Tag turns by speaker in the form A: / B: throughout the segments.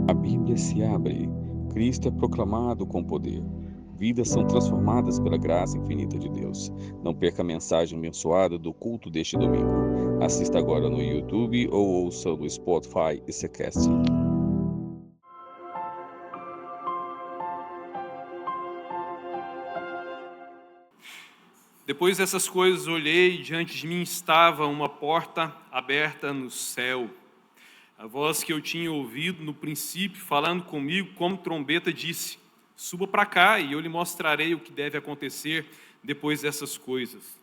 A: A Bíblia se abre, Cristo é proclamado com poder. Vidas são transformadas pela graça infinita de Deus. Não perca a mensagem abençoada do culto deste domingo. Assista agora no YouTube ou ouça no Spotify e Secast.
B: Depois dessas coisas olhei e diante de mim estava uma porta aberta no céu. A voz que eu tinha ouvido no princípio, falando comigo como trombeta, disse: suba para cá e eu lhe mostrarei o que deve acontecer depois dessas coisas.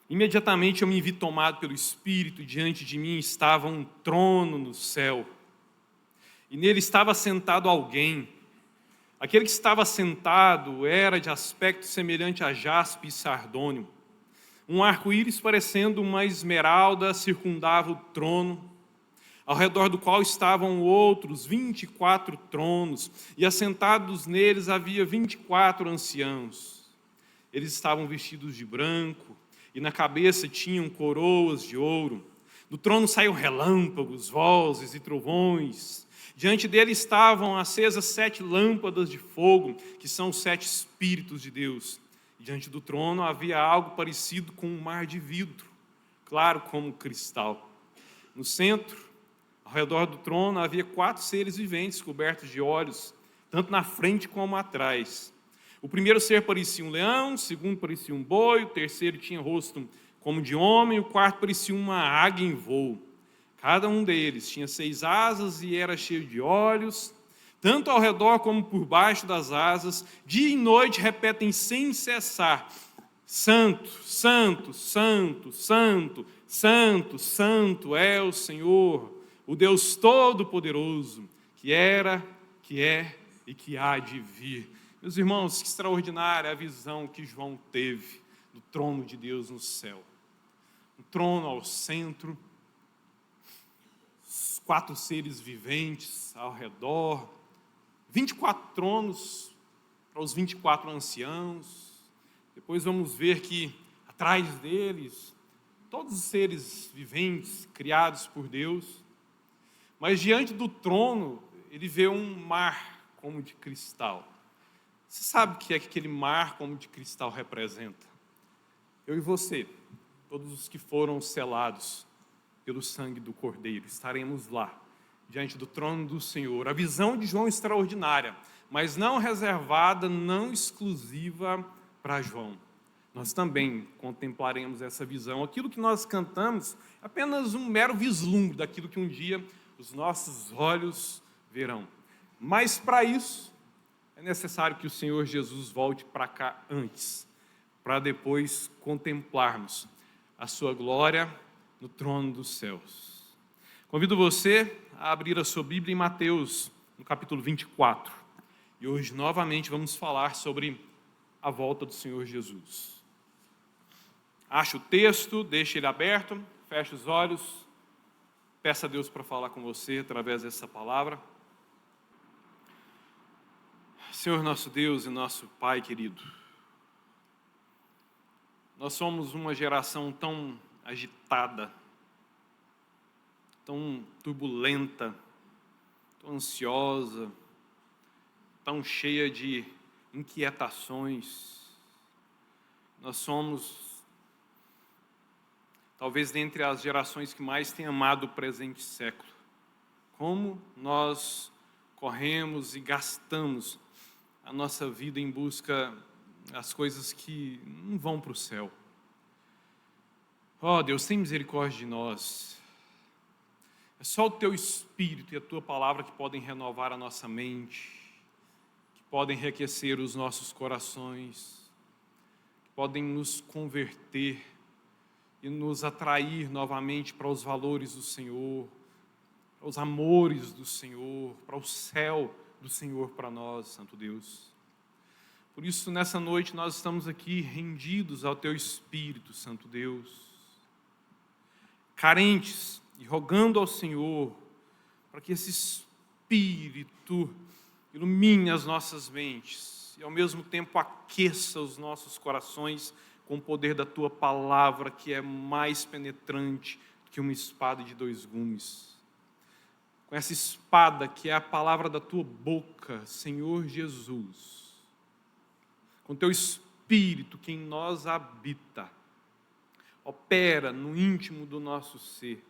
B: Imediatamente eu me vi tomado pelo Espírito, e diante de mim estava um trono no céu. E nele estava sentado alguém. Aquele que estava sentado era de aspecto semelhante a jaspe e sardônio. Um arco-íris parecendo uma esmeralda circundava o trono, ao redor do qual estavam outros 24 tronos, e assentados neles havia 24 anciãos. Eles estavam vestidos de branco, e na cabeça tinham coroas de ouro. Do trono saíam relâmpagos, vozes e trovões. Diante dele estavam acesas 7 lâmpadas de fogo, que são os 7 Espíritos de Deus. Diante do trono havia algo parecido com um mar de vidro, claro como cristal. No centro, ao redor do trono, havia 4 seres viventes cobertos de olhos, tanto na frente como atrás. O primeiro ser parecia um leão, o segundo parecia um boi, o terceiro tinha rosto como de homem, o quarto parecia uma águia em voo. Cada um deles tinha 6 asas e era cheio de olhos, tanto ao redor como por baixo das asas. Dia e noite repetem sem cessar: Santo, Santo, Santo, Santo, Santo, Santo é o Senhor, o Deus Todo-Poderoso, que era, que é e que há de vir. Meus irmãos, que extraordinária a visão que João teve do trono de Deus no céu. Um trono ao centro, 4 seres viventes ao redor, 24 tronos para os 24 anciãos. Depois vamos ver que atrás deles, todos os seres viventes criados por Deus. Mas diante do trono, ele vê um mar como de cristal. Você sabe o que é que aquele mar como de cristal representa? Eu e você, todos os que foram selados pelo sangue do Cordeiro, estaremos lá, diante do trono do Senhor. A visão de João é extraordinária, mas não reservada, não exclusiva para João. Nós também contemplaremos essa visão. Aquilo que nós cantamos é apenas um mero vislumbre daquilo que um dia os nossos olhos verão. Mas para isso, é necessário que o Senhor Jesus volte para cá antes, para depois contemplarmos a sua glória no trono dos céus. Convido você a abrir a sua Bíblia em Mateus, no capítulo 24. E hoje, novamente, vamos falar sobre a volta do Senhor Jesus. Ache o texto, deixe ele aberto, feche os olhos, peça a Deus para falar com você através dessa palavra. Senhor nosso Deus e nosso Pai querido, nós somos uma geração tão agitada, tão turbulenta, tão ansiosa, tão cheia de inquietações. Nós somos, talvez, dentre as gerações que mais têm amado o presente século. Como nós corremos e gastamos a nossa vida em busca das coisas que não vão para o céu. Oh, Deus, tem misericórdia de nós. É só o Teu Espírito e a Tua Palavra que podem renovar a nossa mente, que podem enriquecer os nossos corações, que podem nos converter e nos atrair novamente para os valores do Senhor, para os amores do Senhor, para o céu do Senhor para nós, Santo Deus. Por isso, nessa noite, nós estamos aqui rendidos ao Teu Espírito, Santo Deus, carentes e rogando ao Senhor para que esse Espírito ilumine as nossas mentes e, ao mesmo tempo, aqueça os nossos corações com o poder da Tua Palavra, que é mais penetrante que uma espada de 2 gumes. com essa espada que é a palavra da tua boca, Senhor Jesus, com teu Espírito que em nós habita, opera no íntimo do nosso ser,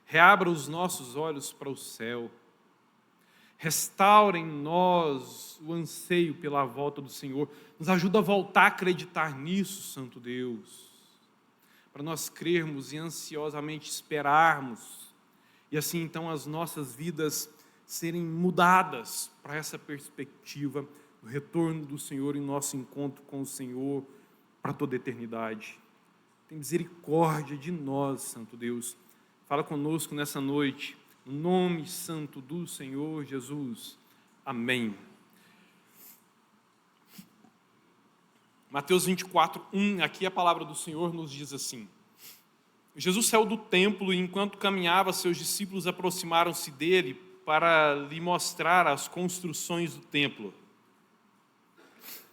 B: reabra os nossos olhos para o céu, restaura em nós o anseio pela volta do Senhor, nos ajuda a voltar a acreditar nisso, Santo Deus, para nós crermos e ansiosamente esperarmos, e assim então as nossas vidas serem mudadas para essa perspectiva do retorno do Senhor e nosso encontro com o Senhor para toda a eternidade. Tem misericórdia de nós, Santo Deus. Fala conosco nessa noite, no nome santo do Senhor Jesus. Amém. Mateus 24:1, aqui a palavra do Senhor nos diz assim: Jesus saiu do templo e, enquanto caminhava, seus discípulos aproximaram-se dele para lhe mostrar as construções do templo.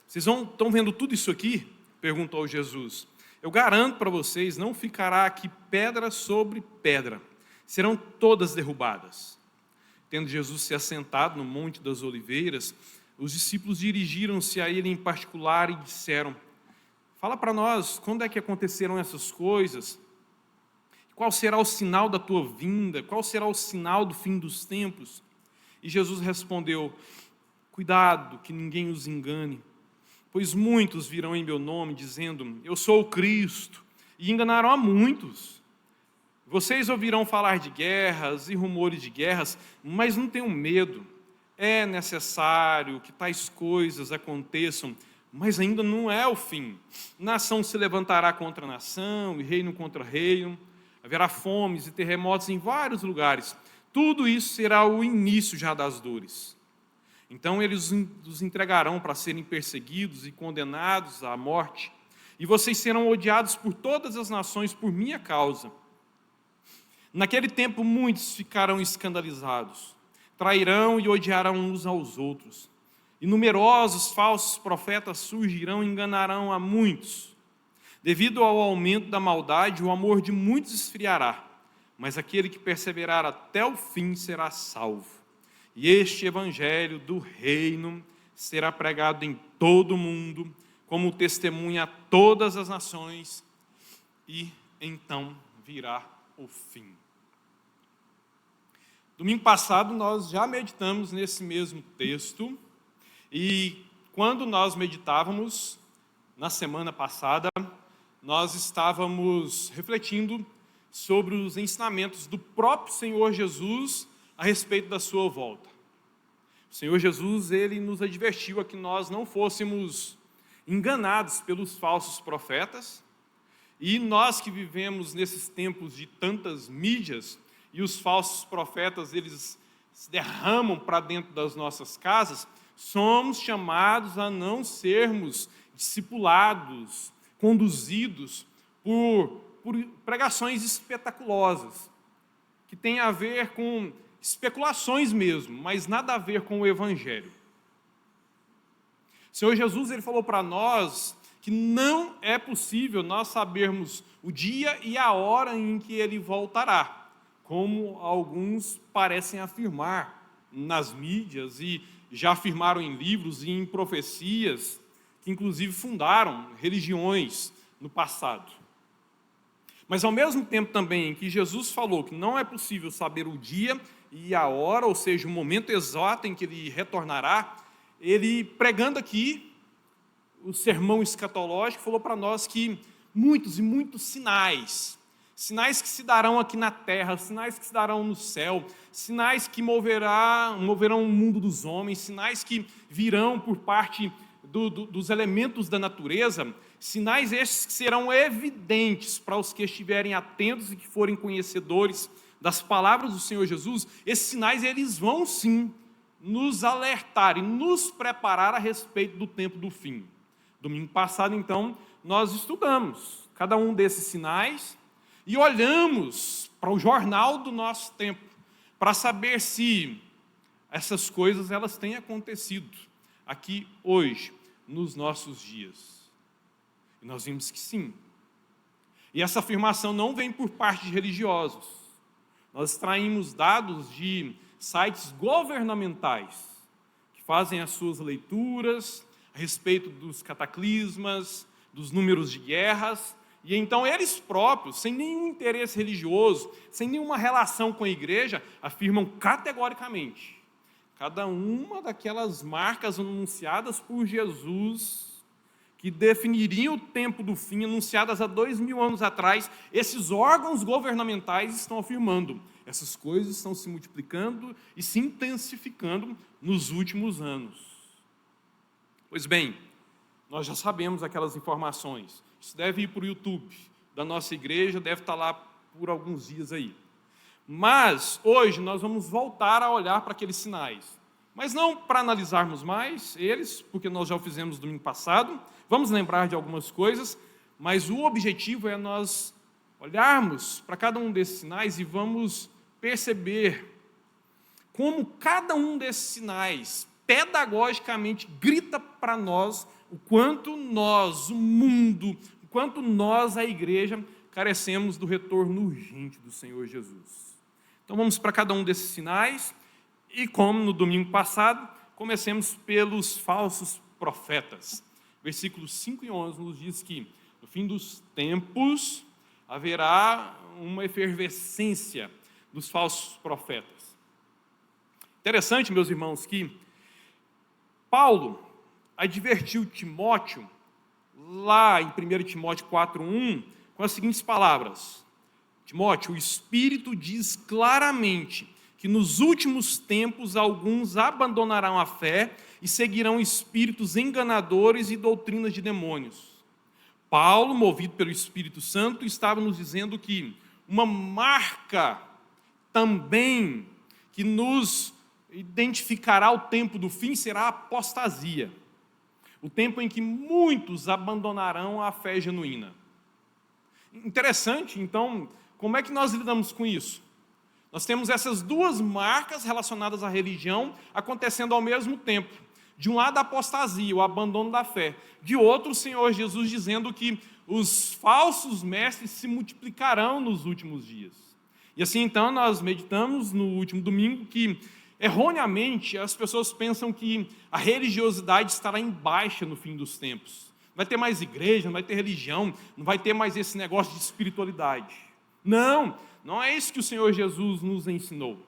B: Vocês estão vendo tudo isso aqui? Perguntou Jesus. Eu garanto para vocês, não ficará aqui pedra sobre pedra. Serão todas derrubadas. Tendo Jesus se assentado no Monte das Oliveiras, os discípulos dirigiram-se a ele em particular e disseram: fala para nós, quando é que aconteceram essas coisas? Qual será o sinal da tua vinda? Qual será o sinal do fim dos tempos? E Jesus respondeu: cuidado, que ninguém os engane, pois muitos virão em meu nome, dizendo: eu sou o Cristo, e enganarão a muitos. Vocês ouvirão falar de guerras e rumores de guerras, mas não tenham medo. É necessário que tais coisas aconteçam, mas ainda não é o fim. Nação se levantará contra nação, e reino contra reino. Haverá fomes e terremotos em vários lugares. Tudo isso será o início já das dores. Então eles os entregarão para serem perseguidos e condenados à morte, e vocês serão odiados por todas as nações por minha causa. Naquele tempo muitos ficarão escandalizados, trairão e odiarão uns aos outros. E numerosos falsos profetas surgirão e enganarão a muitos. Devido ao aumento da maldade, o amor de muitos esfriará, mas aquele que perseverar até o fim será salvo. E este evangelho do reino será pregado em todo o mundo, como testemunha a todas as nações, e então virá o fim. Domingo passado nós já meditamos nesse mesmo texto, e quando nós meditávamos, na semana passada, nós estávamos refletindo sobre os ensinamentos do próprio Senhor Jesus a respeito da sua volta. O Senhor Jesus, ele nos advertiu a que nós não fôssemos enganados pelos falsos profetas, e nós que vivemos nesses tempos de tantas mídias, e os falsos profetas, eles se derramam para dentro das nossas casas, somos chamados a não sermos discipulados, conduzidos por pregações espetaculosas, que têm a ver com especulações mesmo, mas nada a ver com o Evangelho. O Senhor Jesus, ele falou para nós que não é possível nós sabermos o dia e a hora em que ele voltará, como alguns parecem afirmar nas mídias e já afirmaram em livros e em profecias, que inclusive fundaram religiões no passado. Mas ao mesmo tempo também em que Jesus falou que não é possível saber o dia e a hora, ou seja, o momento exato em que ele retornará, ele, pregando aqui o sermão escatológico, falou para nós que muitos e muitos sinais que se darão aqui na terra, sinais que se darão no céu, sinais que moverão o mundo dos homens, sinais que virão por parte dos elementos da natureza, sinais estes que serão evidentes para os que estiverem atentos e que forem conhecedores das palavras do Senhor Jesus. Esses sinais, eles vão sim nos alertar e nos preparar a respeito do tempo do fim. Domingo passado, então, nós estudamos cada um desses sinais e olhamos para o jornal do nosso tempo para saber se essas coisas elas têm acontecido aqui hoje, nos nossos dias. E nós vimos que sim. E essa afirmação não vem por parte de religiosos. Nós extraímos dados de sites governamentais que fazem as suas leituras a respeito dos cataclismas, dos números de guerras, e então eles próprios, sem nenhum interesse religioso, sem nenhuma relação com a igreja, afirmam categoricamente cada uma daquelas marcas anunciadas por Jesus, que definiriam o tempo do fim, anunciadas há 2000 anos atrás, esses órgãos governamentais estão afirmando. Essas coisas estão se multiplicando e se intensificando nos últimos anos. Pois bem, nós já sabemos aquelas informações. Isso deve ir para o YouTube da nossa igreja, deve estar lá por alguns dias aí. Mas, hoje, nós vamos voltar a olhar para aqueles sinais. Mas não para analisarmos mais eles, porque nós já o fizemos domingo passado. Vamos lembrar de algumas coisas, mas o objetivo é nós olharmos para cada um desses sinais e vamos perceber como cada um desses sinais, pedagogicamente, grita para nós o quanto nós, o mundo, o quanto nós, a igreja, carecemos do retorno urgente do Senhor Jesus. Então vamos para cada um desses sinais, e como no domingo passado, comecemos pelos falsos profetas. Versículos 5 e 11 nos diz que, no fim dos tempos, haverá uma efervescência dos falsos profetas. Interessante, meus irmãos, que Paulo advertiu Timóteo, lá em 1 Timóteo 4:1, com as seguintes palavras: Timóteo, o Espírito diz claramente que nos últimos tempos alguns abandonarão a fé e seguirão espíritos enganadores e doutrinas de demônios. Paulo, movido pelo Espírito Santo, estava nos dizendo que uma marca também que nos identificará o tempo do fim será a apostasia, o tempo em que muitos abandonarão a fé genuína. Interessante, então, como é que nós lidamos com isso? Nós temos essas duas marcas relacionadas à religião acontecendo ao mesmo tempo. De um lado, a apostasia, o abandono da fé. De outro, o Senhor Jesus dizendo que os falsos mestres se multiplicarão nos últimos dias. E assim, então, nós meditamos no último domingo que, erroneamente, as pessoas pensam que a religiosidade estará em baixa no fim dos tempos. Não vai ter mais igreja, não vai ter religião, não vai ter mais esse negócio de espiritualidade. Não é isso que o Senhor Jesus nos ensinou.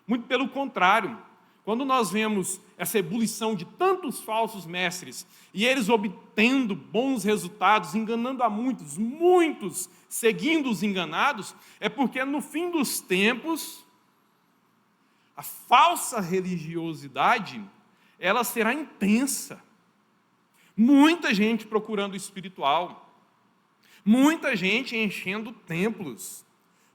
B: Muito pelo contrário, quando nós vemos essa ebulição de tantos falsos mestres, e eles obtendo bons resultados, enganando a muitos, muitos seguindo os enganados, é porque no fim dos tempos, a falsa religiosidade, ela será intensa. Muita gente procurando o espiritual, muita gente enchendo templos,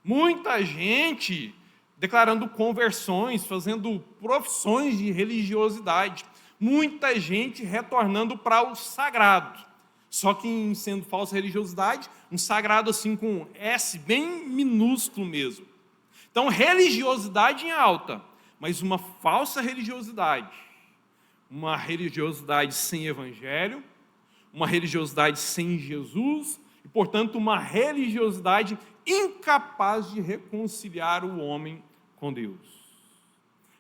B: muita gente declarando conversões, fazendo profissões de religiosidade, muita gente retornando para o sagrado, só que em sendo falsa religiosidade, um sagrado assim com S bem minúsculo mesmo. Então, religiosidade em alta, mas uma falsa religiosidade, uma religiosidade sem evangelho, uma religiosidade sem Jesus, e, portanto, uma religiosidade incapaz de reconciliar o homem com Deus.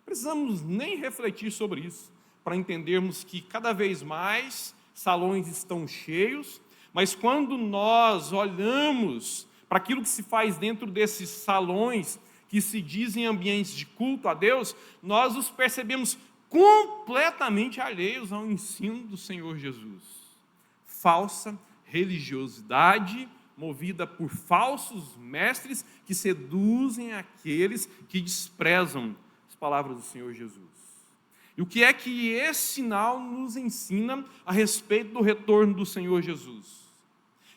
B: Precisamos nem refletir sobre isso, para entendermos que cada vez mais salões estão cheios, mas quando nós olhamos para aquilo que se faz dentro desses salões, que se dizem ambientes de culto a Deus, nós os percebemos completamente alheios ao ensino do Senhor Jesus. Falsa religiosidade movida por falsos mestres que seduzem aqueles que desprezam as palavras do Senhor Jesus. E o que é que esse sinal nos ensina a respeito do retorno do Senhor Jesus?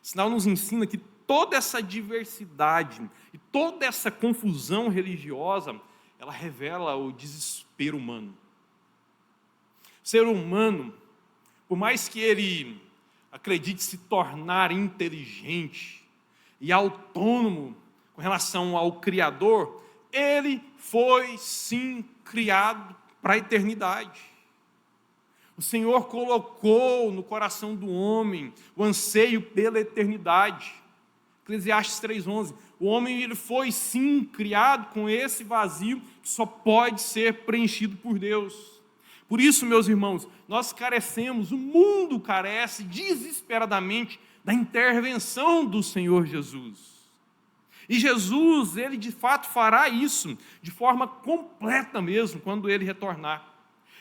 B: Esse sinal nos ensina que toda essa diversidade e toda essa confusão religiosa, ela revela o desespero humano. O ser humano, por mais que ele acredite se tornar inteligente e autônomo com relação ao Criador, ele foi sim criado para a eternidade. O Senhor colocou no coração do homem o anseio pela eternidade. Eclesiastes 3:11. O homem ele foi, sim, criado com esse vazio que só pode ser preenchido por Deus. Por isso, meus irmãos, nós carecemos, o mundo carece desesperadamente da intervenção do Senhor Jesus. E Jesus, ele de fato fará isso de forma completa mesmo, quando ele retornar.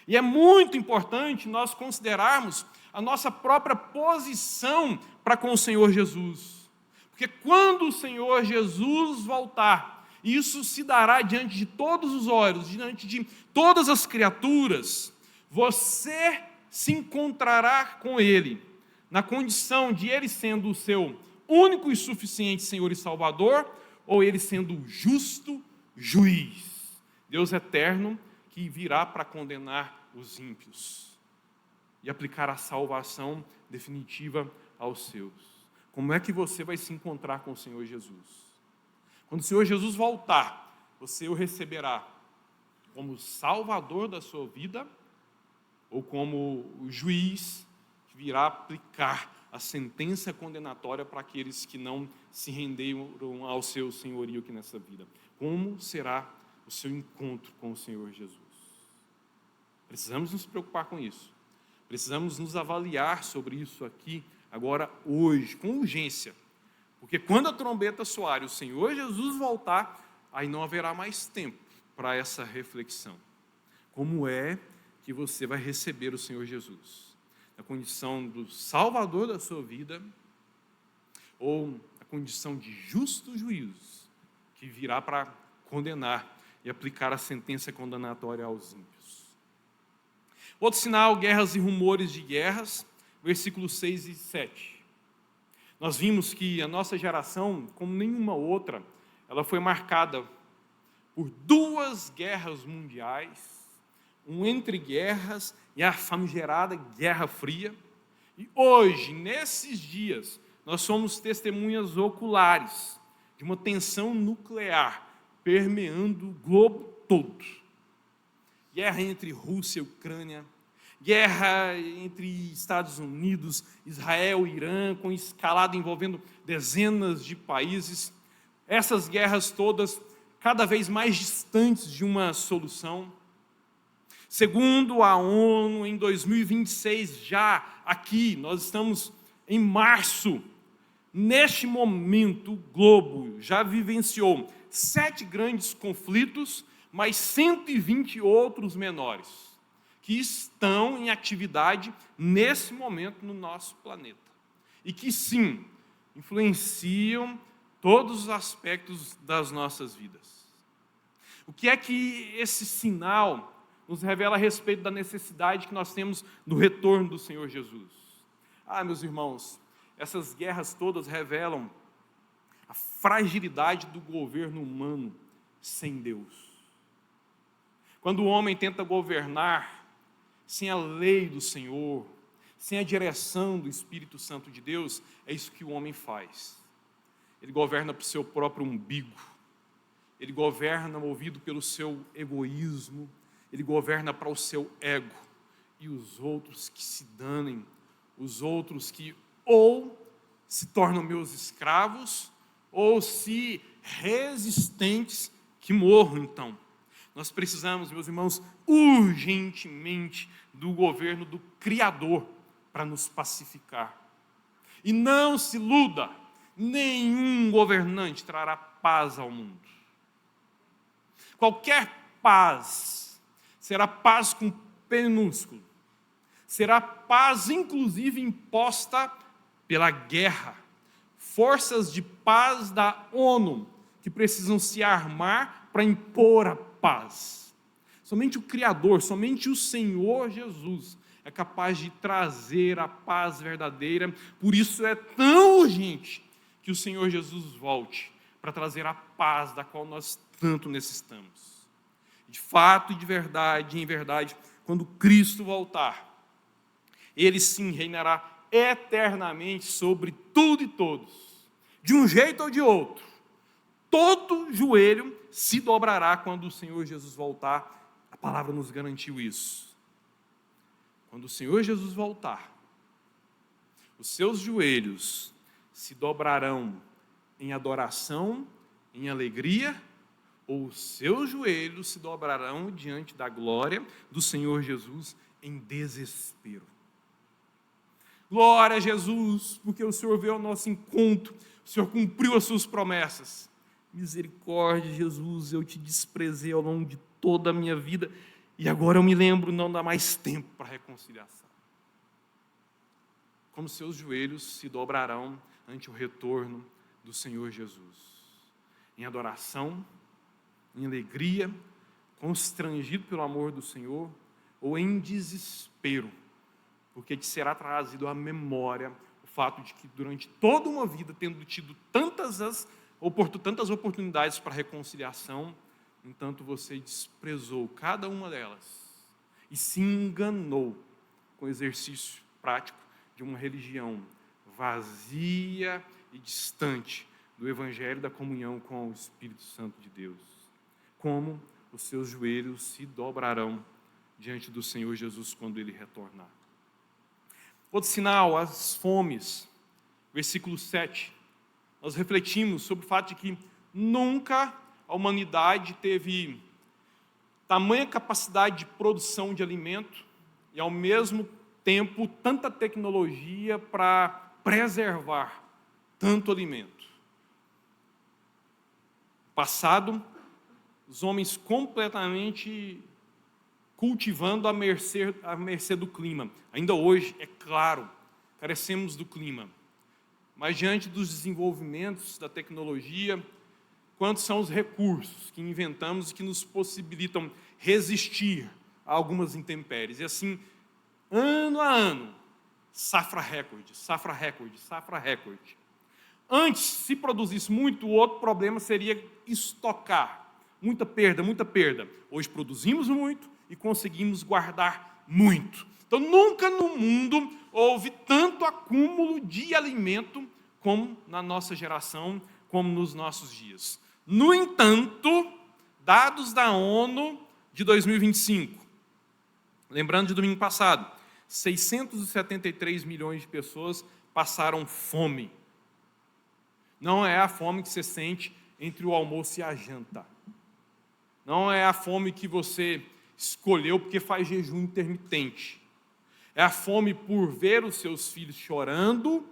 B: E é muito importante nós considerarmos a nossa própria posição para com o Senhor Jesus. Porque quando o Senhor Jesus voltar, isso se dará diante de todos os olhos, diante de todas as criaturas, você se encontrará com Ele, na condição de Ele sendo o seu único e suficiente Senhor e Salvador, ou Ele sendo o justo juiz, Deus eterno, que virá para condenar os ímpios e aplicar a salvação definitiva aos seus. Como é que você vai se encontrar com o Senhor Jesus? Quando o Senhor Jesus voltar, você o receberá como Salvador da sua vida ou como o juiz que virá aplicar a sentença condenatória para aqueles que não se renderam ao seu senhorio aqui nessa vida? Como será o seu encontro com o Senhor Jesus? Precisamos nos preocupar com isso. Precisamos nos avaliar sobre isso aqui, agora, hoje, com urgência. Porque quando a trombeta soar e o Senhor Jesus voltar, aí não haverá mais tempo para essa reflexão. Como é que você vai receber o Senhor Jesus? Na condição do Salvador da sua vida, ou na condição de justo juízo, que virá para condenar e aplicar a sentença condenatória aos ímpios. Outro sinal, guerras e rumores de guerras, versículos 6 e 7. Nós vimos que a nossa geração, como nenhuma outra, ela foi marcada por 2 guerras mundiais, um entre guerras e a famigerada Guerra Fria. E hoje, nesses dias, nós somos testemunhas oculares de uma tensão nuclear permeando o globo todo. Guerra entre Rússia e Ucrânia, guerra entre Estados Unidos, Israel e Irã, com escalada envolvendo dezenas de países. Essas guerras todas cada vez mais distantes de uma solução. Segundo a ONU, em 2026, já aqui, nós estamos em março, neste momento, o globo já vivenciou 7 grandes conflitos, mais 120 outros menores, que estão em atividade nesse momento no nosso planeta. E que, sim, influenciam todos os aspectos das nossas vidas. O que é que esse sinal nos revela a respeito da necessidade que nós temos do retorno do Senhor Jesus? Meus irmãos, essas guerras todas revelam a fragilidade do governo humano sem Deus. Quando o homem tenta governar sem a lei do Senhor, sem a direção do Espírito Santo de Deus, é isso que o homem faz. Ele governa para o seu próprio umbigo, ele governa movido pelo seu egoísmo, ele governa para o seu ego, e os outros que se danem, os outros que ou se tornam meus escravos, ou se resistentes, que morram então. Nós precisamos, meus irmãos, urgentemente do governo do Criador para nos pacificar. E não se iluda, nenhum governante trará paz ao mundo. Qualquer paz será paz com P minúsculo, será paz inclusive imposta pela guerra. Forças de paz da ONU que precisam se armar para impor a paz. Somente o Criador, somente o Senhor Jesus é capaz de trazer a paz verdadeira. Por isso é tão urgente que o Senhor Jesus volte para trazer a paz da qual nós tanto necessitamos. De fato e de verdade, em verdade, quando Cristo voltar, Ele sim reinará eternamente sobre tudo e todos, de um jeito ou de outro. Todo joelho se dobrará quando o Senhor Jesus voltar. A palavra nos garantiu isso. Quando o Senhor Jesus voltar, os seus joelhos se dobrarão em adoração, em alegria, ou os seus joelhos se dobrarão diante da glória do Senhor Jesus em desespero. Glória a Jesus, porque o Senhor veio ao nosso encontro, o Senhor cumpriu as suas promessas. Misericórdia, Jesus, eu te desprezei ao longo de toda a minha vida e agora eu me lembro, não dá mais tempo para reconciliação. Como seus joelhos se dobrarão ante o retorno do Senhor Jesus, em adoração, em alegria, constrangido pelo amor do Senhor, ou em desespero, porque te será trazido à memória o fato de que durante toda uma vida, tendo tido tantas oportunidades para reconciliação, no entanto você desprezou cada uma delas e se enganou com o exercício prático de uma religião vazia e distante do Evangelho da comunhão com o Espírito Santo de Deus. Como os seus joelhos se dobrarão diante do Senhor Jesus quando Ele retornar. Outro sinal, as fomes. Versículo 7. Nós refletimos sobre o fato de que nunca a humanidade teve tamanha capacidade de produção de alimento e, ao mesmo tempo, tanta tecnologia para preservar tanto alimento. No passado, os homens completamente cultivando à mercê do clima. Ainda hoje, é claro, carecemos do clima. Mas diante dos desenvolvimentos da tecnologia, quantos são os recursos que inventamos e que nos possibilitam resistir a algumas intempéries? E assim, ano a ano, safra recorde, safra recorde, safra recorde. Antes, se produzisse muito, o outro problema seria estocar. Muita perda, muita perda. Hoje produzimos muito e conseguimos guardar muito. Então, nunca no mundo houve tanto acúmulo de alimento como na nossa geração, como nos nossos dias. No entanto, dados da ONU de 2025, lembrando de domingo passado, 673 milhões de pessoas passaram fome. Não é a fome que você sente entre o almoço e a janta. Não é a fome que você escolheu porque faz jejum intermitente. É a fome por ver os seus filhos chorando,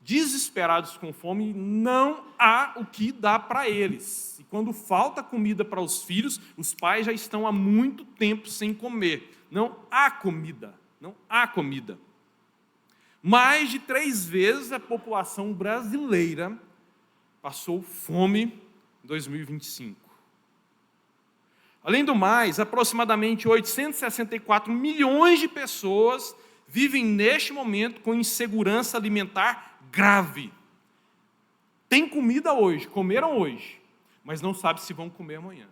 B: desesperados com fome, e não há o que dar para eles. E quando falta comida para os filhos, os pais já estão há muito tempo sem comer. Não há comida, não há comida. Mais de 3 vezes a população brasileira passou fome em 2025. Além do mais, aproximadamente 864 milhões de pessoas vivem neste momento com insegurança alimentar grave. Tem comida hoje, comeram hoje, mas não sabe se vão comer amanhã.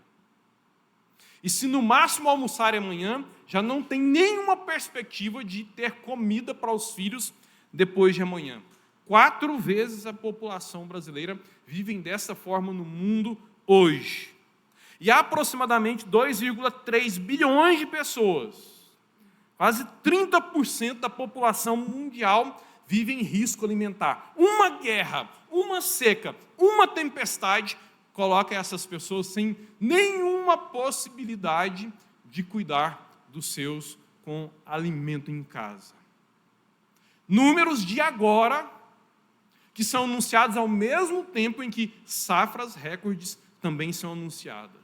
B: E se no máximo almoçarem amanhã, já não tem nenhuma perspectiva de ter comida para os filhos depois de amanhã. 4 vezes a população brasileira vive dessa forma no mundo hoje. E há aproximadamente 2,3 bilhões de pessoas, quase 30% da população mundial, vive em risco alimentar. Uma guerra, uma seca, uma tempestade coloca essas pessoas sem nenhuma possibilidade de cuidar dos seus com alimento em casa. Números de agora, que são anunciados ao mesmo tempo em que safras recordes também são anunciadas.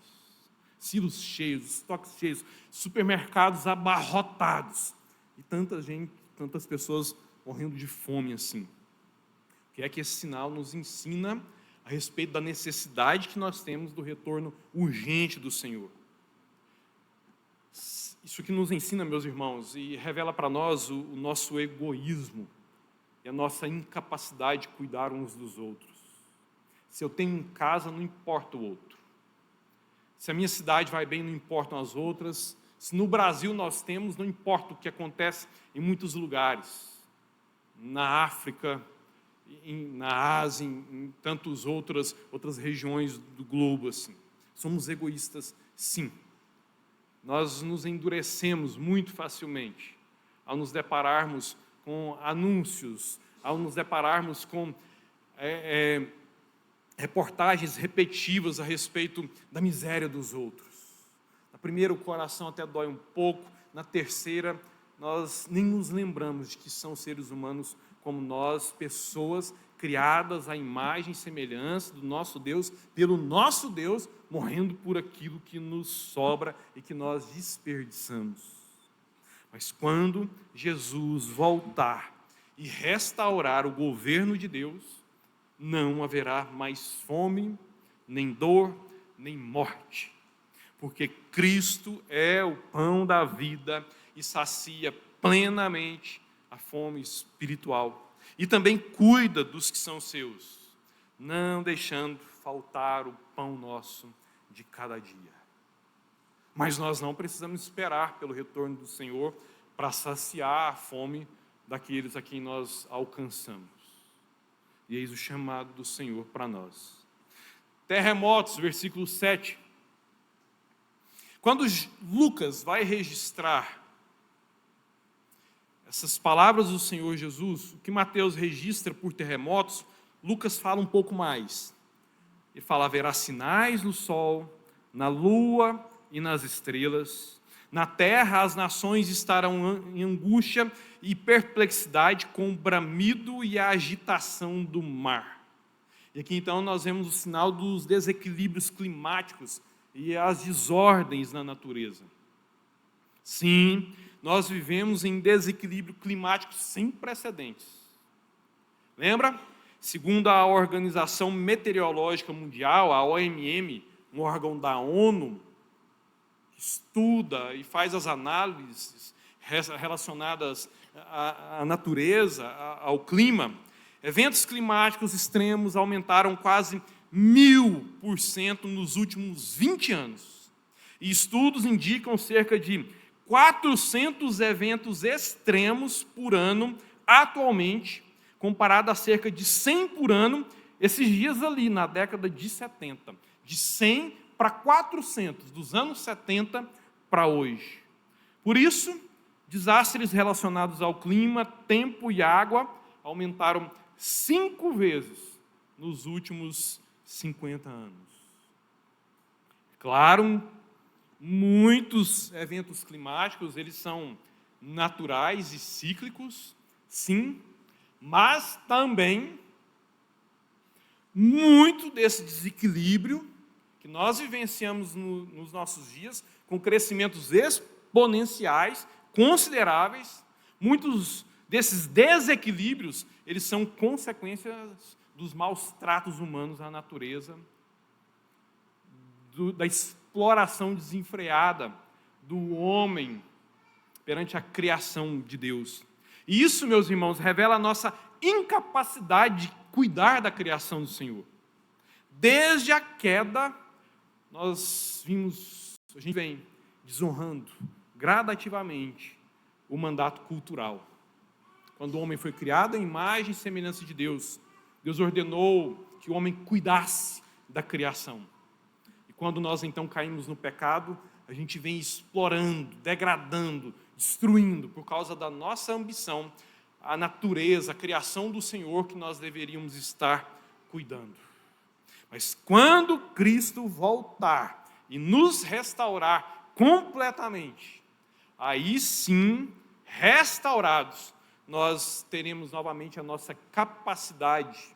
B: Silos cheios, estoques cheios, supermercados abarrotados. E tantas pessoas morrendo de fome assim. O que é que esse sinal nos ensina a respeito da necessidade que nós temos do retorno urgente do Senhor? Isso que nos ensina, meus irmãos, e revela para nós o nosso egoísmo e a nossa incapacidade de cuidar uns dos outros. Se eu tenho em casa, não importa o outro. Se a minha cidade vai bem, não importam as outras. Se no Brasil nós temos, não importa o que acontece em muitos lugares. Na África, na Ásia, em tantas outras regiões do globo. Assim. Somos egoístas, sim. Nós nos endurecemos muito facilmente ao nos depararmos com anúncios, ao nos depararmos com reportagens repetitivas a respeito da miséria dos outros. Na primeira, o coração até dói um pouco. Na terceira, nós nem nos lembramos de que são seres humanos como nós, pessoas criadas à imagem e semelhança do nosso Deus, pelo nosso Deus, morrendo por aquilo que nos sobra e que nós desperdiçamos. Mas quando Jesus voltar e restaurar o governo de Deus, não haverá mais fome, nem dor, nem morte, porque Cristo é o pão da vida e sacia plenamente a fome espiritual. E também cuida dos que são seus, não deixando faltar o pão nosso de cada dia. Mas nós não precisamos esperar pelo retorno do Senhor para saciar a fome daqueles a quem nós alcançamos. E eis o chamado do Senhor para nós. Terremotos, versículo 7. Quando Lucas vai registrar essas palavras do Senhor Jesus, o que Mateus registra por terremotos, Lucas fala um pouco mais. Ele fala: haverá sinais no sol, na lua e nas estrelas. Na terra as nações estarão em angústia e perplexidade com o bramido e a agitação do mar. E aqui então nós vemos o sinal dos desequilíbrios climáticos e as desordens na natureza. Sim, nós vivemos em desequilíbrio climático sem precedentes. Lembra? Segundo a Organização Meteorológica Mundial, a OMM, um órgão da ONU, que estuda e faz as análises relacionadas à natureza, ao clima, eventos climáticos extremos aumentaram quase 1000% nos últimos 20 anos. E estudos indicam cerca de 400 eventos extremos por ano atualmente, comparado a cerca de 100 por ano esses dias ali, na década de 70. De 100 para 400, dos anos 70 para hoje. Por isso, desastres relacionados ao clima, tempo e água aumentaram 5 vezes nos últimos 50 anos. Claro, muitos eventos climáticos, eles são naturais e cíclicos, sim, mas também muito desse desequilíbrio que nós vivenciamos nos nossos dias, com crescimentos exponenciais, consideráveis, muitos desses desequilíbrios, eles são consequências dos maus tratos humanos à natureza, da exploração desenfreada do homem perante a criação de Deus. E isso, meus irmãos, revela a nossa incapacidade de cuidar da criação do Senhor. Desde a queda, a gente vem desonrando gradativamente o mandato cultural. Quando o homem foi criado à imagem e semelhança de Deus, Deus ordenou que o homem cuidasse da criação. E quando nós então caímos no pecado, a gente vem explorando, degradando, destruindo, por causa da nossa ambição, a natureza, a criação do Senhor que nós deveríamos estar cuidando. Mas quando Cristo voltar e nos restaurar completamente, aí sim, restaurados, nós teremos novamente a nossa capacidade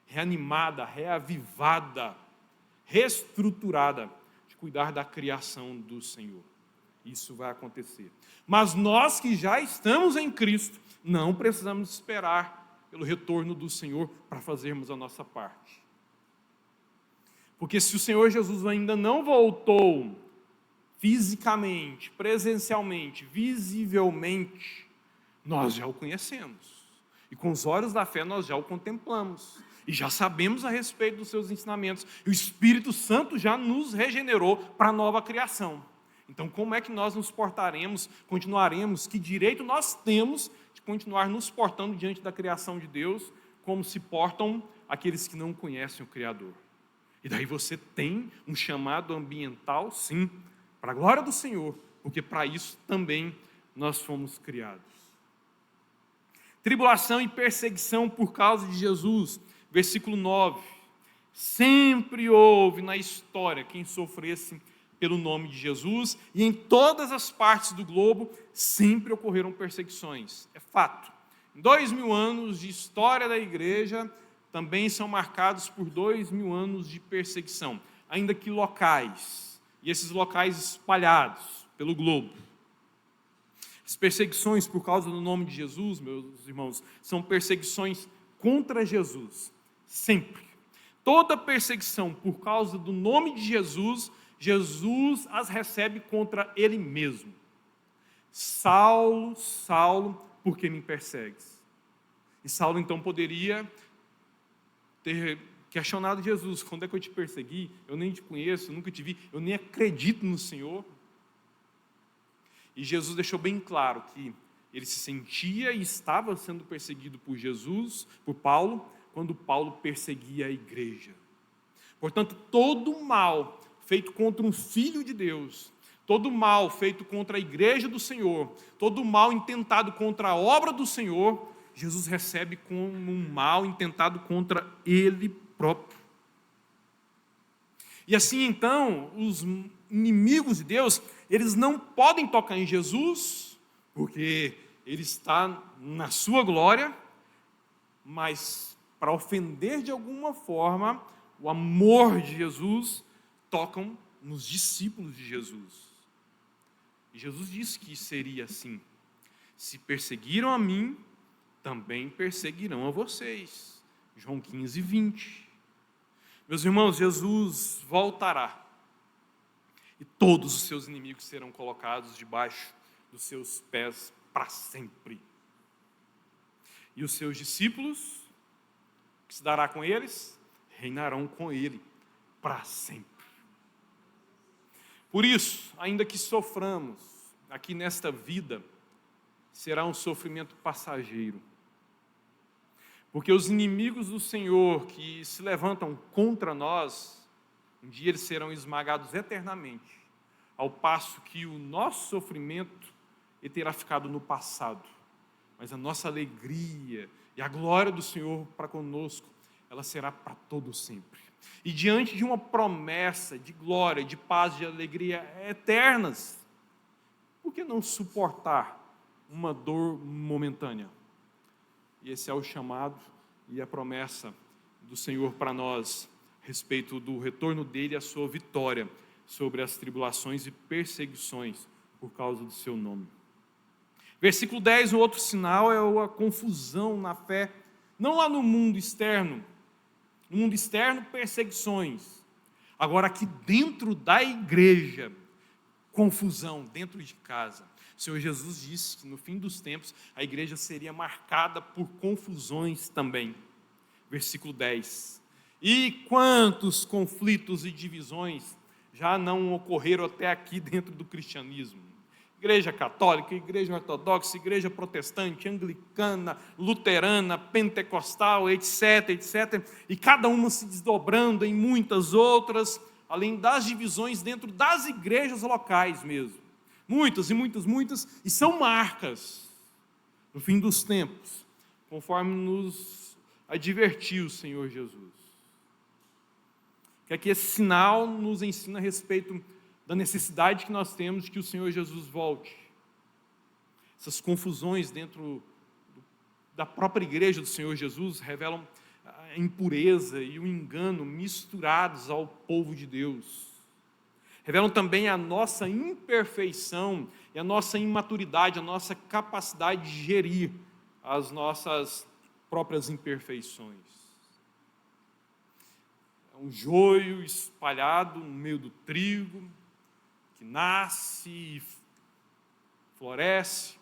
B: reanimada, reavivada, reestruturada de cuidar da criação do Senhor. Isso vai acontecer. Mas nós que já estamos em Cristo, não precisamos esperar pelo retorno do Senhor para fazermos a nossa parte. Porque se o Senhor Jesus ainda não voltou fisicamente, presencialmente, visivelmente, nós já o conhecemos. E com os olhos da fé nós já o contemplamos. E já sabemos a respeito dos seus ensinamentos. E o Espírito Santo já nos regenerou para a nova criação. Então, como é que nós nos portaremos, continuaremos, que direito nós temos de continuar nos portando diante da criação de Deus, como se portam aqueles que não conhecem o Criador? E daí você tem um chamado ambiental, sim, para a glória do Senhor, porque para isso também nós fomos criados. Tribulação e perseguição por causa de Jesus, versículo 9. Sempre houve na história quem sofresse pelo nome de Jesus, e em todas as partes do globo sempre ocorreram perseguições. É fato. 2000 anos de história da igreja também são marcados por 2000 anos de perseguição, ainda que locais, e esses locais espalhados pelo globo. As perseguições por causa do nome de Jesus, meus irmãos, são perseguições contra Jesus, sempre. Toda perseguição por causa do nome de Jesus, Jesus as recebe contra ele mesmo. Saulo, Saulo, por que me persegues? E Saulo então poderia ter questionado Jesus: quando é que eu te persegui? Eu nem te conheço, eu nunca te vi, eu nem acredito no Senhor. E Jesus deixou bem claro que ele se sentia e estava sendo perseguido por Jesus, por Paulo, quando Paulo perseguia a igreja. Portanto, todo mal feito contra um filho de Deus, todo mal feito contra a igreja do Senhor, todo mal intentado contra a obra do Senhor, Jesus recebe como um mal intentado contra ele próprio. E assim, então, os inimigos de Deus, eles não podem tocar em Jesus, porque ele está na sua glória, mas para ofender de alguma forma o amor de Jesus, tocam nos discípulos de Jesus. E Jesus disse que seria assim: se perseguiram a mim, também perseguirão a vocês. João 15, 20. Meus irmãos, Jesus voltará, e todos os seus inimigos serão colocados debaixo dos seus pés para sempre. E os seus discípulos, que se dará com eles, reinarão com ele para sempre. Por isso, ainda que soframos aqui nesta vida, será um sofrimento passageiro. Porque os inimigos do Senhor que se levantam contra nós, um dia eles serão esmagados eternamente, ao passo que o nosso sofrimento ele terá ficado no passado. Mas a nossa alegria e a glória do Senhor para conosco, ela será para todo sempre. E diante de uma promessa de glória, de paz, de alegria eternas, por que não suportar uma dor momentânea? E esse é o chamado e a promessa do Senhor para nós, a respeito do retorno dele e a sua vitória sobre as tribulações e perseguições por causa do seu nome. Versículo 10, o outro sinal é a confusão na fé, não lá no mundo externo. No mundo externo, perseguições. Agora, aqui dentro da igreja, confusão dentro de casa. O Senhor Jesus disse que no fim dos tempos a igreja seria marcada por confusões também. Versículo 10. E quantos conflitos e divisões já não ocorreram até aqui dentro do cristianismo? Igreja católica, igreja ortodoxa, igreja protestante, anglicana, luterana, pentecostal, etc, etc. E cada uma se desdobrando em muitas outras, além das divisões dentro das igrejas locais mesmo. Muitas e muitas, muitas, e são marcas no fim dos tempos, conforme nos advertiu o Senhor Jesus. Que aqui esse sinal nos ensina a respeito da necessidade que nós temos de que o Senhor Jesus volte. Essas confusões dentro da própria igreja do Senhor Jesus revelam a impureza e o engano misturados ao povo de Deus. Revelam também a nossa imperfeição e a nossa imaturidade, a nossa capacidade de gerir as nossas próprias imperfeições. É um joio espalhado no meio do trigo, que nasce e floresce.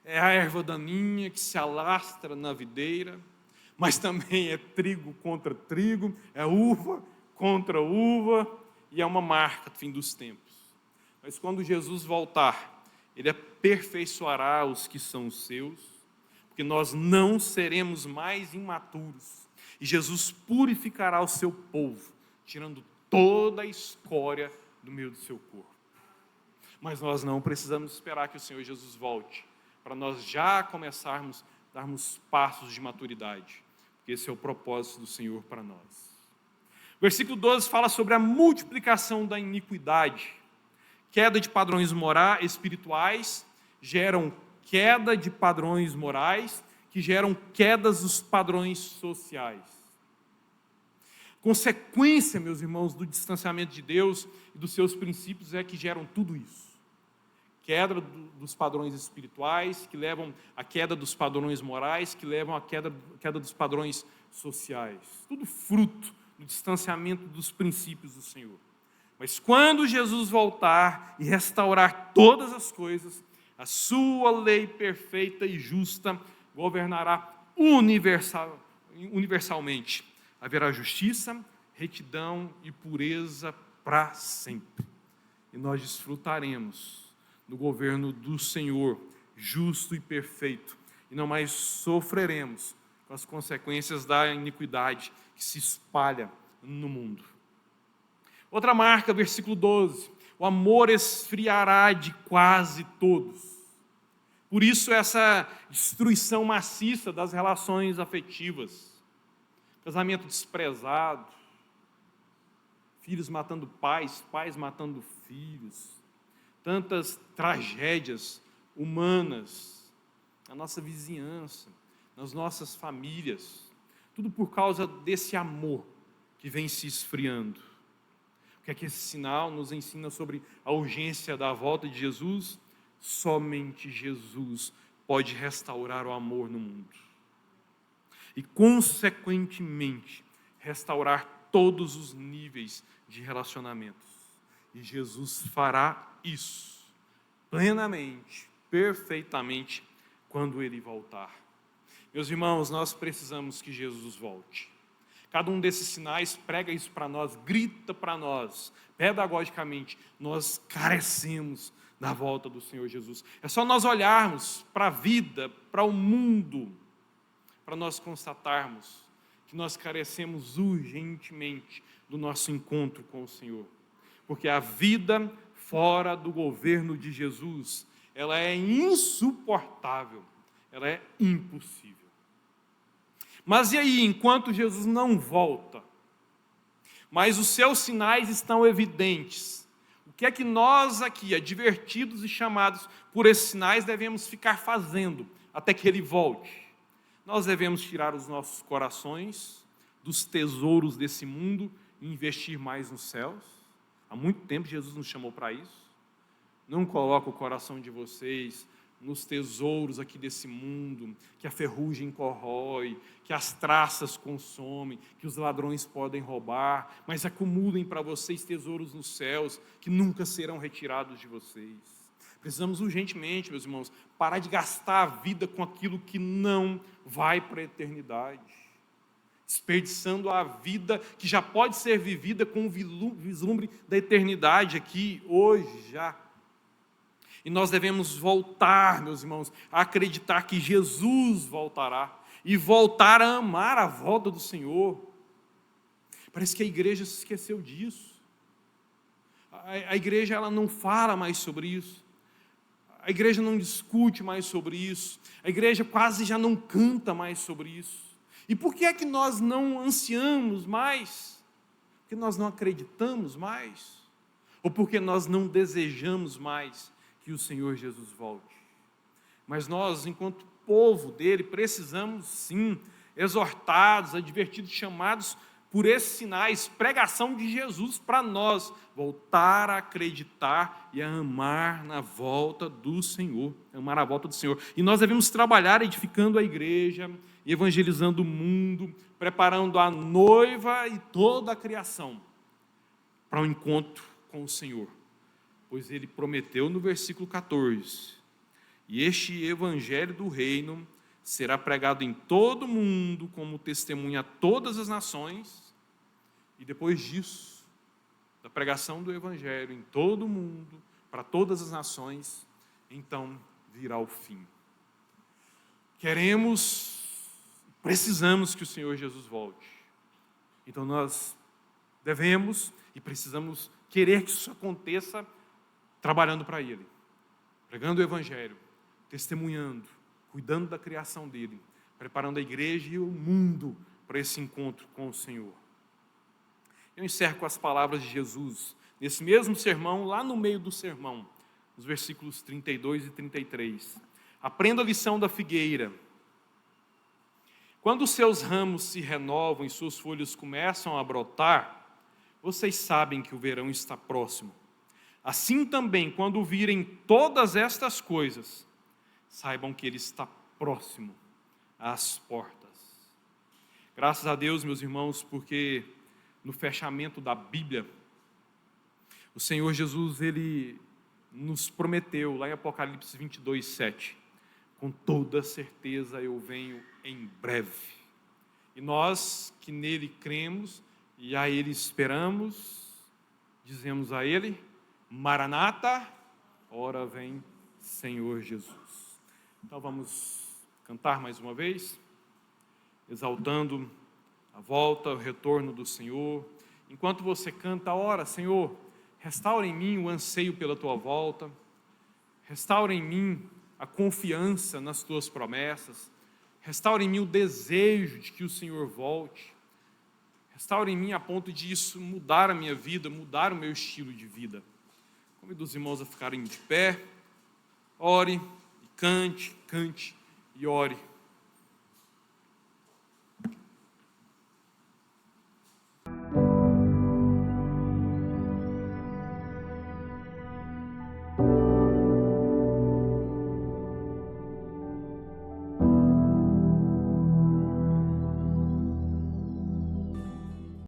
B: É a erva daninha que se alastra na videira, mas também é trigo contra trigo, é uva contra uva, e é uma marca do fim dos tempos. Mas quando Jesus voltar, ele aperfeiçoará os que são seus, porque nós não seremos mais imaturos, e Jesus purificará o seu povo, tirando toda a escória do meio do seu corpo. Mas nós não precisamos esperar que o Senhor Jesus volte, para nós já começarmos a darmos passos de maturidade, porque esse é o propósito do Senhor para nós. Versículo 12 fala sobre a multiplicação da iniquidade. Queda de padrões espirituais geram queda de padrões morais, que geram quedas dos padrões sociais. Consequência, meus irmãos, do distanciamento de Deus e dos seus princípios é que geram tudo isso. Queda dos padrões espirituais, que levam à queda dos padrões morais, que levam à queda dos padrões sociais. Tudo fruto do distanciamento dos princípios do Senhor. Mas quando Jesus voltar e restaurar todas as coisas, a sua lei perfeita e justa governará universalmente. Haverá justiça, retidão e pureza para sempre. E nós desfrutaremos do governo do Senhor, justo e perfeito. E não mais sofreremos com as consequências da iniquidade que se espalha no mundo. Outra marca, versículo 12. O amor esfriará de quase todos. Por isso essa destruição maciça das relações afetivas. Casamento desprezado. Filhos matando pais, pais matando filhos. Tantas tragédias humanas na nossa vizinhança, nas nossas famílias. Tudo por causa desse amor que vem se esfriando. O que é que esse sinal nos ensina sobre a urgência da volta de Jesus? Somente Jesus pode restaurar o amor no mundo. E, consequentemente, restaurar todos os níveis de relacionamentos. E Jesus fará isso plenamente, perfeitamente, quando Ele voltar. Meus irmãos, nós precisamos que Jesus volte. Cada um desses sinais prega isso para nós, grita para nós, pedagogicamente, nós carecemos da volta do Senhor Jesus. É só nós olharmos para a vida, para o mundo, para nós constatarmos que nós carecemos urgentemente do nosso encontro com o Senhor. Porque a vida fora do governo de Jesus, ela é insuportável, ela é impossível. Mas e aí, enquanto Jesus não volta, mas os seus sinais estão evidentes, o que é que nós aqui, advertidos e chamados por esses sinais, devemos ficar fazendo até que Ele volte? Nós devemos tirar os nossos corações dos tesouros desse mundo e investir mais nos céus. Há muito tempo Jesus nos chamou para isso. Não coloque o coração de vocês nos tesouros aqui desse mundo, que a ferrugem corrói, que as traças consomem, que os ladrões podem roubar, mas acumulem para vocês tesouros nos céus, que nunca serão retirados de vocês. Precisamos urgentemente, meus irmãos, parar de gastar a vida com aquilo que não vai para a eternidade, desperdiçando a vida que já pode ser vivida com o vislumbre da eternidade aqui, hoje, já. E nós devemos voltar, meus irmãos, a acreditar que Jesus voltará e voltar a amar a volta do Senhor. Parece que a igreja se esqueceu disso. A igreja ela não fala mais sobre isso. A igreja não discute mais sobre isso. A igreja quase já não canta mais sobre isso. E por que é que nós não ansiamos mais? Porque nós não acreditamos mais? Ou porque nós não desejamos mais que o Senhor Jesus volte? Mas nós, enquanto povo dele, precisamos sim, exortados, advertidos, chamados por esses sinais, pregação de Jesus para nós, voltar a acreditar e a amar na volta do Senhor, amar a volta do Senhor. E nós devemos trabalhar edificando a igreja, evangelizando o mundo, preparando a noiva e toda a criação para o encontro com o Senhor. Pois ele prometeu no versículo 14, e este evangelho do reino será pregado em todo o mundo como testemunha a todas as nações, e depois disso, da pregação do evangelho em todo o mundo, para todas as nações, então virá o fim. Precisamos que o Senhor Jesus volte. Então nós devemos e precisamos querer que isso aconteça trabalhando para Ele, pregando o Evangelho, testemunhando, cuidando da criação dEle, preparando a igreja e o mundo para esse encontro com o Senhor. Eu encerro com as palavras de Jesus, nesse mesmo sermão, lá no meio do sermão, nos versículos 32 e 33. Aprenda a lição da figueira. Quando os seus ramos se renovam e suas folhas começam a brotar, vocês sabem que o verão está próximo. Assim também, quando virem todas estas coisas, saibam que Ele está próximo às portas. Graças a Deus, meus irmãos, porque no fechamento da Bíblia, o Senhor Jesus, Ele nos prometeu, lá em Apocalipse 22, 7, com toda certeza eu venho em breve. E nós que nele cremos e a Ele esperamos, dizemos a Ele: Maranata, ora vem Senhor Jesus. Então vamos cantar mais uma vez, exaltando a volta, o retorno do Senhor. Enquanto você canta, ora, Senhor, restaura em mim o anseio pela Tua volta, restaura em mim a confiança nas Tuas promessas, restaura em mim o desejo de que o Senhor volte, restaura em mim a ponto de isso mudar a minha vida, mudar o meu estilo de vida. Convido os irmãos a ficarem de pé, ore, e cante e ore.